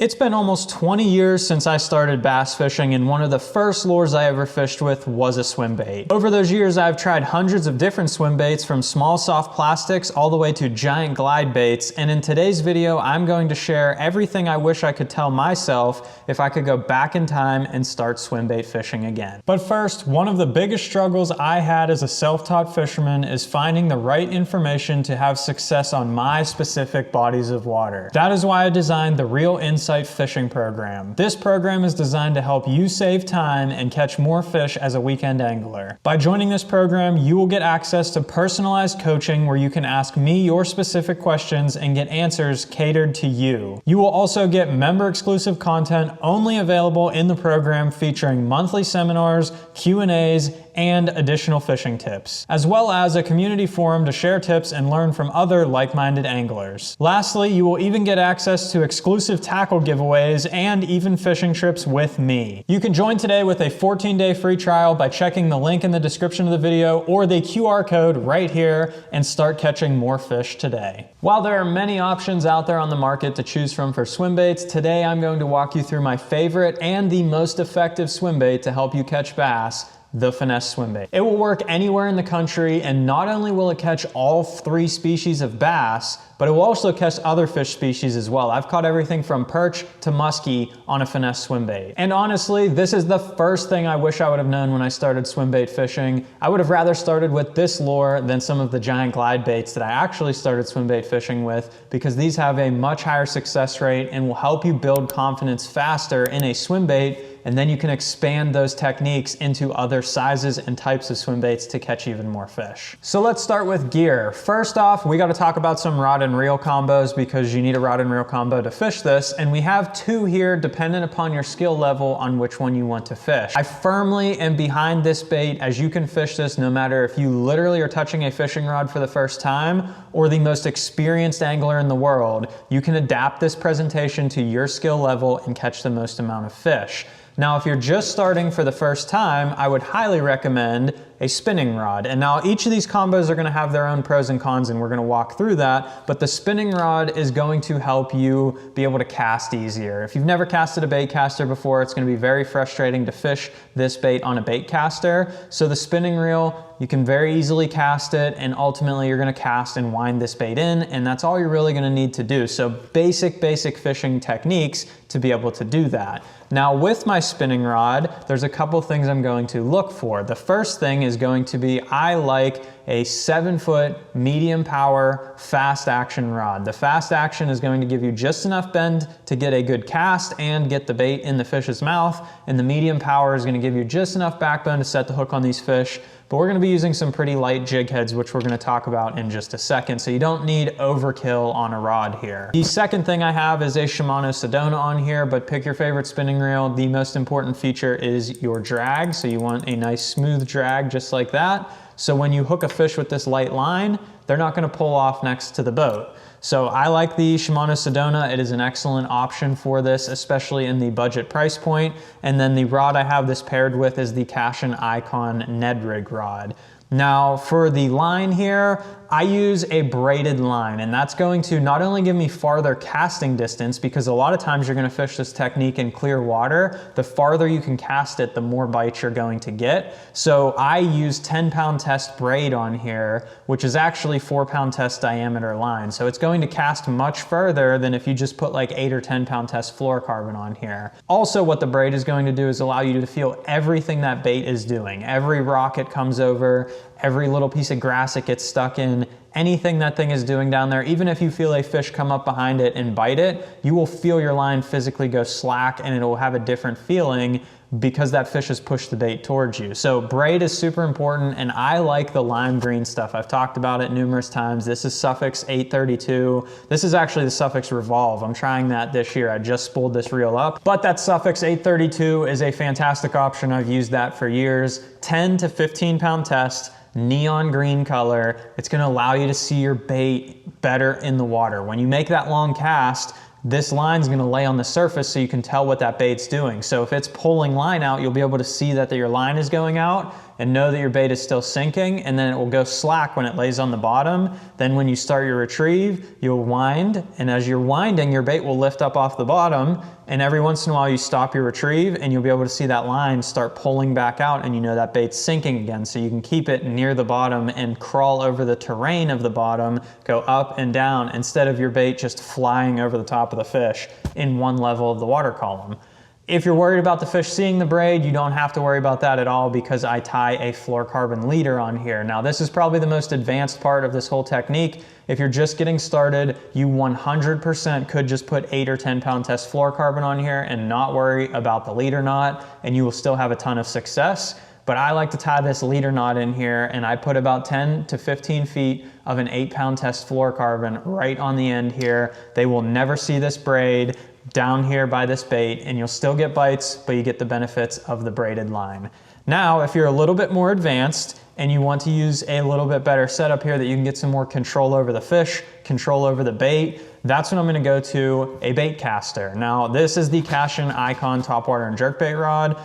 It's been almost 20 years since I started bass fishing, and one of the first lures I ever fished with was a Swimbait. Over those years, I've tried hundreds of different swim baits, from small soft plastics all the way to giant glide baits, and in today's video, I'm going to share everything I wish I could tell myself if I could go back in time and start swim bait fishing again. But first, one of the biggest struggles I had as a self-taught fisherman is finding the right information to have success on my specific bodies of water. That is why I designed the Real Insight Fishing Program. This program is designed to help you save time and catch more fish as a weekend angler. By joining this program, you will get access to personalized coaching where you can ask me your specific questions and get answers catered to you. You will also get member-exclusive content only available in the program, featuring monthly seminars, Q&As, and additional fishing tips, as well as a community forum to share tips and learn from other like-minded anglers. Lastly, you will even get access to exclusive tackle giveaways and even fishing trips with me. You can join today with a 14-day free trial by checking the link in the description of the video or the QR code right here and start catching more fish today. While there are many options out there on the market to choose from for swim baits, today I'm going to walk you through my favorite and the most effective swim bait to help you catch bass: the finesse swim bait. It will work anywhere in the country, and not only will it catch all 3 species of bass, but it will also catch other fish species as well. I've caught everything from perch to muskie on a finesse swim bait. And honestly, this is the first thing I wish I would have known when I started swim bait fishing. I would have rather started with this lure than some of the giant glide baits that I actually started swim bait fishing with, because these have a much higher success rate and will help you build confidence faster in a swim bait, and then you can expand those techniques into other sizes and types of swim baits to catch even more fish. So let's start with gear. First off, we got to talk about some rod and reel combos, because you need a rod and reel combo to fish this, and we have 2 here dependent upon your skill level on which one you want to fish. I firmly am behind this bait, as you can fish this no matter if you literally are touching a fishing rod for the first time or the most experienced angler in the world. You can adapt this presentation to your skill level and catch the most amount of fish. Now, if you're just starting for the first time, I would highly recommend a spinning rod. And now each of these combos are gonna have their own pros and cons, and we're gonna walk through that, but the spinning rod is going to help you be able to cast easier. If you've never casted a bait caster before, it's gonna be very frustrating to fish this bait on a bait caster. So the spinning reel, you can very easily cast it, and ultimately you're gonna cast and wind this bait in, and that's all you're really gonna need to do. So basic fishing techniques to be able to do that. Now with my spinning rod, there's a couple things I'm going to look for. The first thing is going to be, I like a 7-foot medium power fast action rod. The fast action is going to give you just enough bend to get a good cast and get the bait in the fish's mouth, and the medium power is going to give you just enough backbone to set the hook on these fish. But we're going to be using some pretty light jig heads, which we're going to talk about in just a second, so you don't need overkill on a rod here. The second thing I have is a Shimano Sedona on here, but pick your favorite spinning reel. The most important feature is your drag, so you want a nice smooth drag just like that. So when you hook a fish with this light line, they're not going to pull off next to the boat. So I like the Shimano Sedona. It is an excellent option for this, especially in the budget price point. And then the rod I have this paired with is the Cashin Icon Ned Rig rod. Now for the line here, I use a braided line, and that's going to not only give me farther casting distance, because a lot of times you're going to fish this technique in clear water. The farther you can cast it, the more bites you're going to get. So I use 10-pound test braid on here, which is actually 4-pound test diameter line. So it's going to cast much further than if you just put like 8 or 10-pound test fluorocarbon on here. Also, what the braid is going to do is allow you to feel everything that bait is doing. Every rock it comes over, every little piece of grass it gets stuck in, anything that thing is doing down there, even if you feel a fish come up behind it and bite it, you will feel your line physically go slack, and it will have a different feeling because that fish has pushed the bait towards you. So braid is super important, and I like the lime green stuff. I've talked about it numerous times. This is Suffix 832. This is actually the Suffix Revolve. I'm trying that this year. I just spooled this reel up, but that Suffix 832 is a fantastic option. I've used that for years. 10 to 15 pound test, neon green color. It's gonna allow you to see your bait better in the water. When you make that long cast, this line's gonna lay on the surface so you can tell what that bait's doing. So if it's pulling line out, you'll be able to see that your line is going out, and know that your bait is still sinking, and then it will go slack when it lays on the bottom. Then when you start your retrieve, you'll wind, and as you're winding, your bait will lift up off the bottom, and every once in a while you stop your retrieve and you'll be able to see that line start pulling back out, and you know that bait's sinking again. So you can keep it near the bottom and crawl over the terrain of the bottom, go up and down, instead of your bait just flying over the top of the fish in one level of the water column. If you're worried about the fish seeing the braid, you don't have to worry about that at all, because I tie a fluorocarbon leader on here. Now, this is probably the most advanced part of this whole technique. If you're just getting started, you 100% could just put 8 or 10 pound test fluorocarbon on here and not worry about the leader knot, and you will still have a ton of success. But I like to tie this leader knot in here, and I put about 10 to 15 feet of an 8 pound test fluorocarbon right on the end here. They will never see this braid down here by this bait, and you'll still get bites, but you get the benefits of the braided line. Now, if you're a little bit more advanced and you want to use a little bit better setup here that you can get some more control over the fish, control over the bait, that's when I'm gonna go to a bait caster. Now, this is the Cashin Icon topwater and jerkbait rod.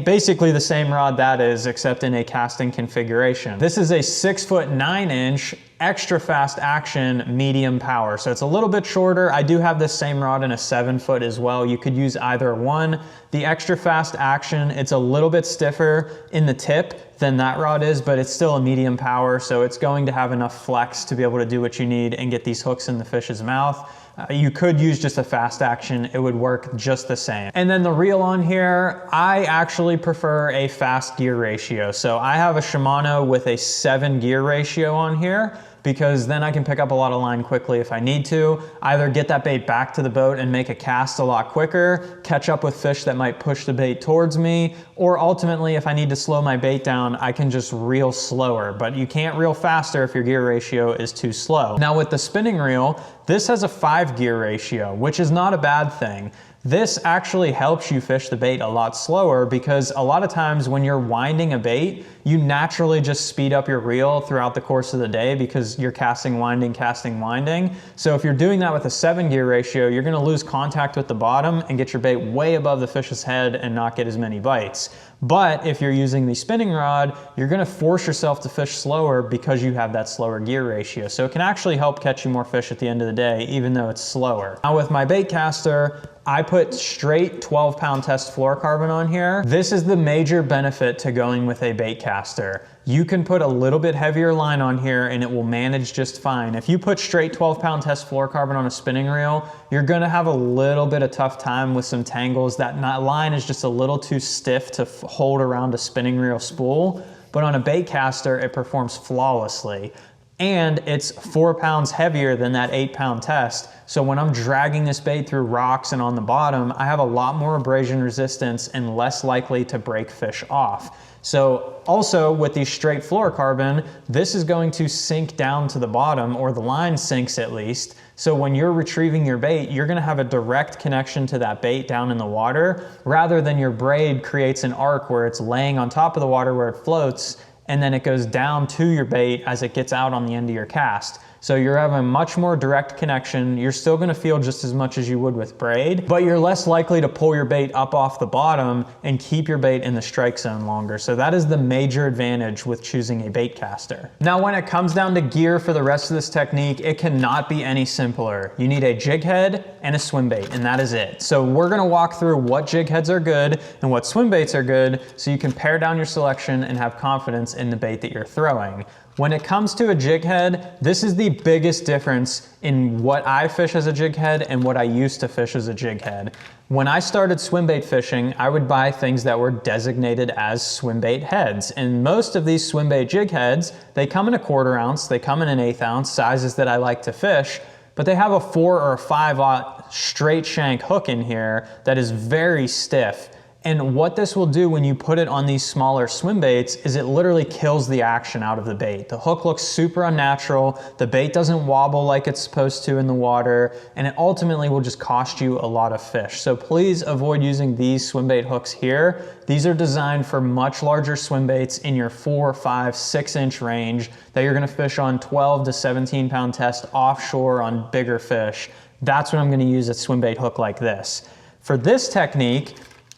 Basically the same rod that is, except in a casting configuration. This is a 6'9" extra fast action medium power. So it's a little bit shorter. I do have this same rod in a 7 foot as well. You could use either one. The extra fast action, it's a little bit stiffer in the tip than that rod is, but it's still a medium power. So it's going to have enough flex to be able to do what you need and get these hooks in the fish's mouth. You could use just a fast action, it would work just the same. And then the reel on here, I actually prefer a fast gear ratio. So I have a Shimano with a 7 gear ratio on here, because then I can pick up a lot of line quickly if I need to. Either get that bait back to the boat and make a cast a lot quicker, catch up with fish that might push the bait towards me, or ultimately if I need to slow my bait down, I can just reel slower. But you can't reel faster if your gear ratio is too slow. Now with the spinning reel, this has a 5 gear ratio, which is not a bad thing. This actually helps you fish the bait a lot slower, because a lot of times when you're winding a bait, you naturally just speed up your reel throughout the course of the day because you're casting, winding, casting, winding. So if you're doing that with a 7 gear ratio, you're gonna lose contact with the bottom and get your bait way above the fish's head and not get as many bites. But if you're using the spinning rod, you're gonna force yourself to fish slower because you have that slower gear ratio. So it can actually help catch you more fish at the end of the day, even though it's slower. Now with my bait caster, I put straight 12 pound test fluorocarbon on here. This is the major benefit to going with a bait caster. You can put a little bit heavier line on here and it will manage just fine. If you put straight 12 pound test fluorocarbon on a spinning reel, you're gonna have a little bit of tough time with some tangles. That line is just a little too stiff to hold around a spinning reel spool. But on a bait caster, it performs flawlessly. And it's 4 pounds heavier than that 8 pound test. So when I'm dragging this bait through rocks and on the bottom, I have a lot more abrasion resistance and less likely to break fish off. So also with these straight fluorocarbon, this is going to sink down to the bottom, or the line sinks at least. So when you're retrieving your bait, you're gonna have a direct connection to that bait down in the water, rather than your braid creates an arc where it's laying on top of the water where it floats, and then it goes down to your bait as it gets out on the end of your cast. So you're having a much more direct connection. You're still gonna feel just as much as you would with braid, but you're less likely to pull your bait up off the bottom and keep your bait in the strike zone longer. So that is the major advantage with choosing a bait caster. Now, when it comes down to gear for the rest of this technique, it cannot be any simpler. You need a jig head and a swim bait, and that is it. So we're gonna walk through what jig heads are good and what swim baits are good, so you can pare down your selection and have confidence in the bait that you're throwing. When it comes to a jig head, this is the biggest difference in what I fish as a jig head and what I used to fish as a jig head. When I started swim bait fishing, I would buy things that were designated as swim bait heads. And most of these swim bait jig heads, they come in a 1/4 ounce, they come in an 1/8 ounce, sizes that I like to fish, but they have a 4 or a 5/0 straight shank hook in here that is very stiff. And what this will do when you put it on these smaller swim baits is it literally kills the action out of the bait. The hook looks super unnatural, the bait doesn't wobble like it's supposed to in the water, and it ultimately will just cost you a lot of fish. So please avoid using these swim bait hooks here. These are designed for much larger swim baits in your 4, 5, 6 inch range that you're gonna fish on 12 to 17 pound test offshore on bigger fish. That's when I'm gonna use a swim bait hook like this. For this technique,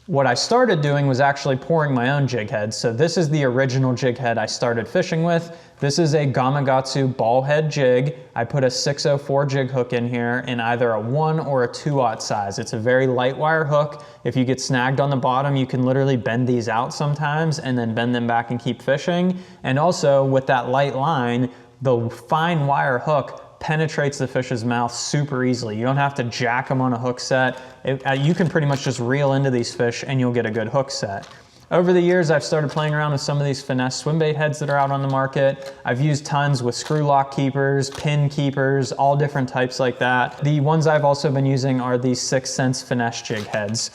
What I started doing was actually pouring my own jig head. So this is the original jig head I started fishing with. This is a Gamakatsu ball head jig. I put a 604 jig hook in here in either a 1 or a 2/0 size. It's a very light wire hook. If you get snagged on the bottom, you can literally bend these out sometimes and then bend them back and keep fishing. And also with that light line, the fine wire hook penetrates the fish's mouth super easily. You don't have to jack them on a hook set. You can pretty much just reel into these fish and you'll get a good hook set. Over the years, I've started playing around with some of these finesse swimbait heads that are out on the market. I've used tons with screw lock keepers, pin keepers, all different types like that. The ones I've also been using are these 6th Sense finesse jig heads.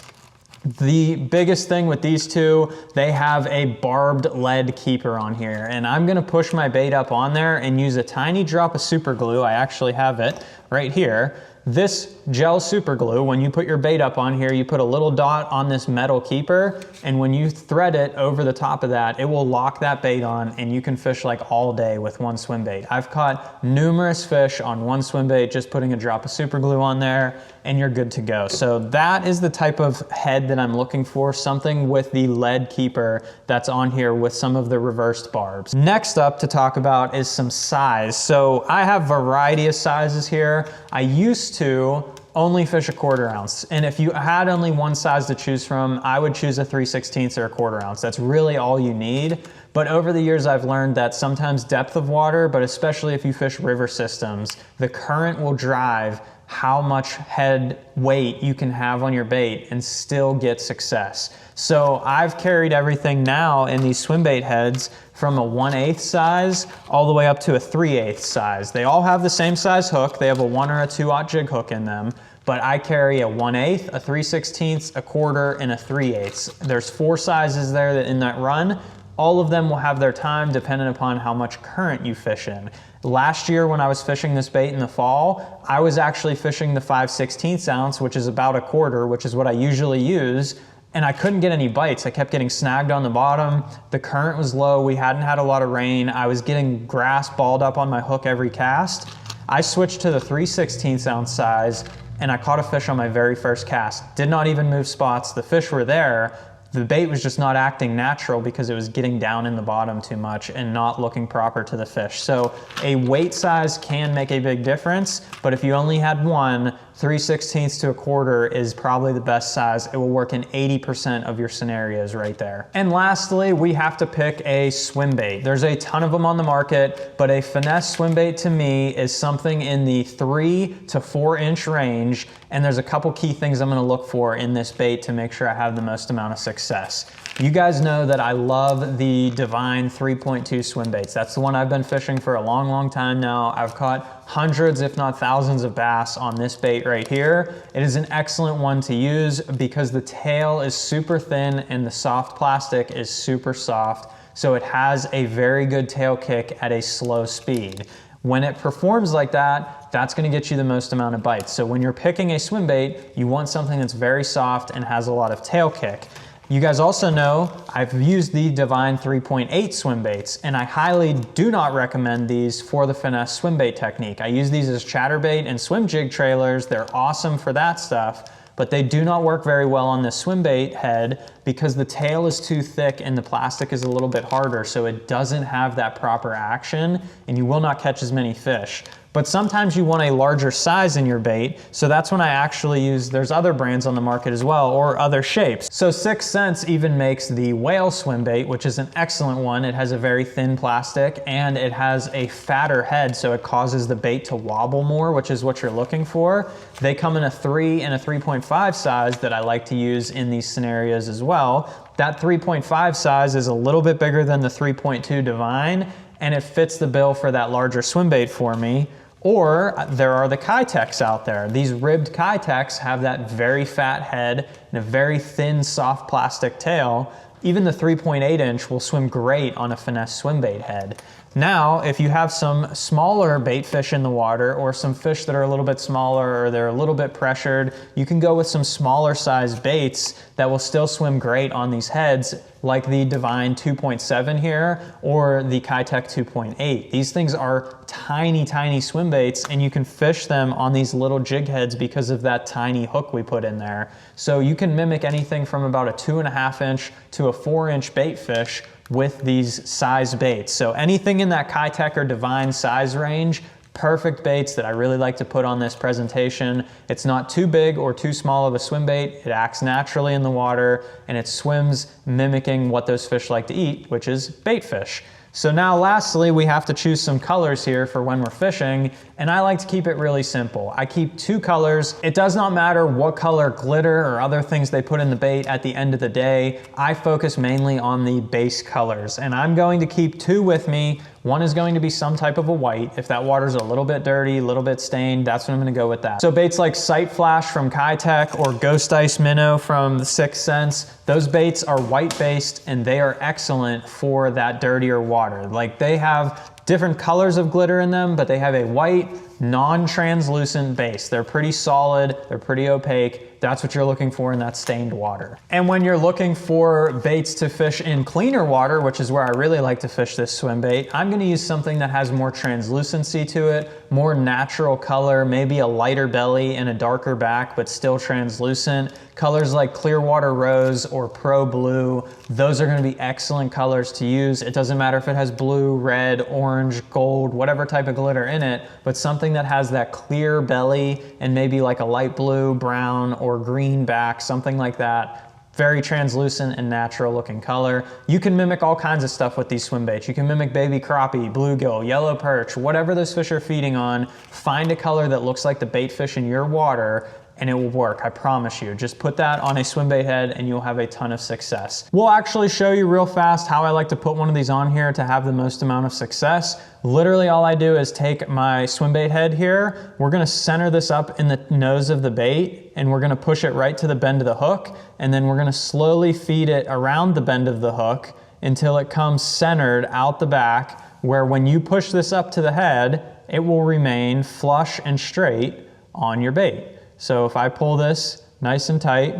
The biggest thing with these two, they have a barbed lead keeper on here, and I'm gonna push my bait up on there and use a tiny drop of super glue. I actually have it right here. This gel super glue, when you put your bait up on here, you put a little dot on this metal keeper, and when you thread it over the top of that, it will lock that bait on and you can fish like all day with one swim bait. I've caught numerous fish on one swim bait just putting a drop of super glue on there, and you're good to go. So that is the type of head that I'm looking for, something with the lead keeper that's on here with some of the reversed barbs. Next up to talk about is some size. So I have a variety of sizes here. I used to only fish a 1/4 ounce. And if you had only one size to choose from, I would choose a 3/16 or a 1/4 ounce. That's really all you need. But over the years, I've learned that sometimes depth of water, but especially if you fish river systems, the current will drive how much head weight you can have on your bait and still get success. So I've carried everything now in these swim bait heads from a 1/8 size all the way up to a 3/8 size. They all have the same size hook. They have a 1 or a 2/0 jig hook in them, but I carry a 1/8, a 3/16, a 1/4, and a 3/8. There's 4 sizes there in that run. All of them will have their time dependent upon how much current you fish in. Last year when I was fishing this bait in the fall, I was actually fishing the 5/16 ounce, which is about a 1/4, which is what I usually use, and I couldn't get any bites. I kept getting snagged on the bottom. The current was low. We hadn't had a lot of rain. I was getting grass balled up on my hook every cast. I switched to the 3/16 ounce size and I caught a fish on my very first cast. Did not even move spots. The fish were there. The bait was just not acting natural because it was getting down in the bottom too much and not looking proper to the fish. So a weight size can make a big difference, but if you only had one, 3/16 to a 1/4 is probably the best size. It will work in 80% of your scenarios right there. And lastly, we have to pick a swim bait. There's a ton of them on the market, but a finesse swim bait to me is something in the 3 to 4 inch range. And there's a couple key things I'm gonna look for in this bait to make sure I have the most amount of success. You guys know that I love the Divine 3.2 swim baits. That's the one I've been fishing for a long, long time now. I've caught hundreds, if not thousands of bass on this bait right here. It is an excellent one to use because the tail is super thin and the soft plastic is super soft. So it has a very good tail kick at a slow speed. When it performs like that, that's gonna get you the most amount of bites. So when you're picking a swim bait, you want something that's very soft and has a lot of tail kick. You guys also know I've used the Divine 3.8 swim baits, and I highly do not recommend these for the finesse swim bait technique. I use these as chatterbait and swim jig trailers. They're awesome for that stuff, but they do not work very well on this swim bait head because the tail is too thick and the plastic is a little bit harder, so it doesn't have that proper action and you will not catch as many fish. But sometimes you want a larger size in your bait, so that's when I actually use, there's other brands on the market as well, or other shapes. So 6th Sense even makes the whale swim bait, which is an excellent one. It has a very thin plastic and it has a fatter head, so it causes the bait to wobble more, which is what you're looking for. They come in a 3 and a 3.5 size that I like to use in these scenarios as well. That 3.5 size is a little bit bigger than the 3.2 Divine, and it fits the bill for that larger swim bait for me. Or there are the Kitex out there. These ribbed Kitex have that very fat head and a very thin, soft plastic tail. Even the 3.8 inch will swim great on a finesse swim bait head. Now, if you have some smaller bait fish in the water or some fish that are a little bit smaller or they're a little bit pressured, you can go with some smaller size baits that will still swim great on these heads, like the Divine 2.7 here or the Kitech 2.8. These things are tiny, tiny swim baits, and you can fish them on these little jig heads because of that tiny hook we put in there. So you can mimic anything from about a 2.5 inch to a 4-inch bait fish with these size baits. So anything in that Kitech or Divine size range, perfect baits that I really like to put on this presentation. It's not too big or too small of a swim bait. It acts naturally in the water and it swims mimicking what those fish like to eat, which is bait fish. So now lastly, we have to choose some colors here for when we're fishing, and I like to keep it really simple. I keep 2 colors. It does not matter what color glitter or other things they put in the bait at the end of the day. I focus mainly on the base colors, and I'm going to keep 2 with me. One is going to be some type of a white. If that water's a little bit dirty, a little bit stained, that's when I'm gonna go with that. So baits like Sight Flash from Kitech or Ghost Ice Minnow from the 6th Sense, those baits are white based and they are excellent for that dirtier water. Like, they have different colors of glitter in them, but they have a white, non-translucent base. They're pretty solid, they're pretty opaque. That's what you're looking for in that stained water. And when you're looking for baits to fish in cleaner water, which is where I really like to fish this swim bait, I'm gonna use something that has more translucency to it, more natural color, maybe a lighter belly and a darker back, but still translucent. Colors like Clearwater Rose or Pro Blue, those are gonna be excellent colors to use. It doesn't matter if it has blue, red, orange, gold, whatever type of glitter in it, but something that has that clear belly and maybe like a light blue, brown, or green back, something like that. Very translucent and natural looking color. You can mimic all kinds of stuff with these swim baits. You can mimic baby crappie, bluegill, yellow perch, whatever those fish are feeding on. Find a color that looks like the bait fish in your water and it will work, I promise you. Just put that on a swim bait head and you'll have a ton of success. We'll actually show you real fast how I like to put one of these on here to have the most amount of success. Literally all I do is take my swim bait head here, we're gonna center this up in the nose of the bait and we're gonna push it right to the bend of the hook, and then we're gonna slowly feed it around the bend of the hook until it comes centered out the back, where when you push this up to the head, it will remain flush and straight on your bait. So if I pull this nice and tight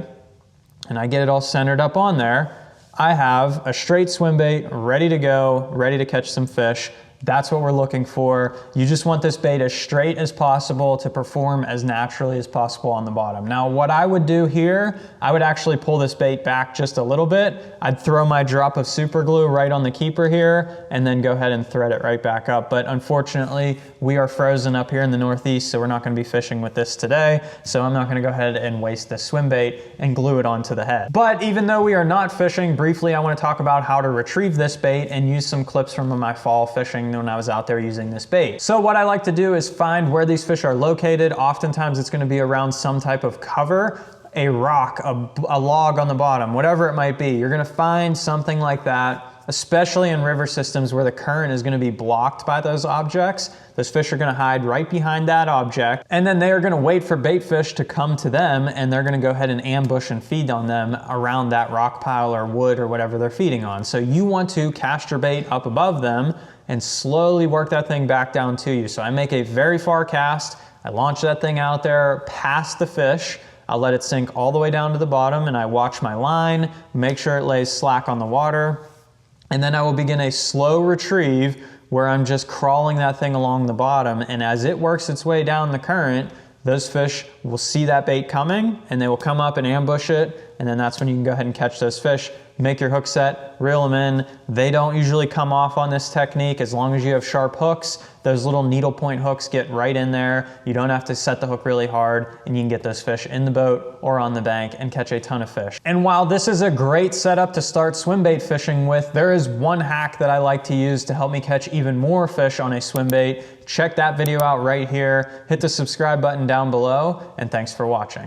and I get it all centered up on there, I have a straight swim bait ready to go, ready to catch some fish. That's what we're looking for. You just want this bait as straight as possible to perform as naturally as possible on the bottom. Now, what I would do here, I would actually pull this bait back just a little bit. I'd throw my drop of super glue right on the keeper here and then go ahead and thread it right back up. But unfortunately, we are frozen up here in the Northeast, so we're not gonna be fishing with this today. So I'm not gonna go ahead and waste this swim bait and glue it onto the head. But even though we are not fishing, briefly, I wanna talk about how to retrieve this bait and use some clips from my fall fishing when I was out there using this bait. So what I like to do is find where these fish are located. Oftentimes it's going to be around some type of cover, a rock, a log on the bottom, whatever it might be. You're going to find something like that, especially in river systems where the current is going to be blocked by those objects. Those fish are going to hide right behind that object, and then they are going to wait for bait fish to come to them, and they're going to go ahead and ambush and feed on them around that rock pile or wood or whatever they're feeding on. So you want to cast your bait up above them and slowly work that thing back down to you. So I make a very far cast, I launch that thing out there past the fish, I'll let it sink all the way down to the bottom, and I watch my line, make sure it lays slack on the water, and then I will begin a slow retrieve where I'm just crawling that thing along the bottom, and as it works its way down the current, those fish will see that bait coming and they will come up and ambush it, and then that's when you can go ahead and catch those fish. Make your hook set, reel them in. They don't usually come off on this technique as long as you have sharp hooks. Those little needle point hooks get right in there. You don't have to set the hook really hard, and you can get those fish in the boat or on the bank and catch a ton of fish. And while this is a great setup to start swim bait fishing with, there is one hack that I like to use to help me catch even more fish on a swim bait. Check that video out right here. Hit the subscribe button down below, and thanks for watching.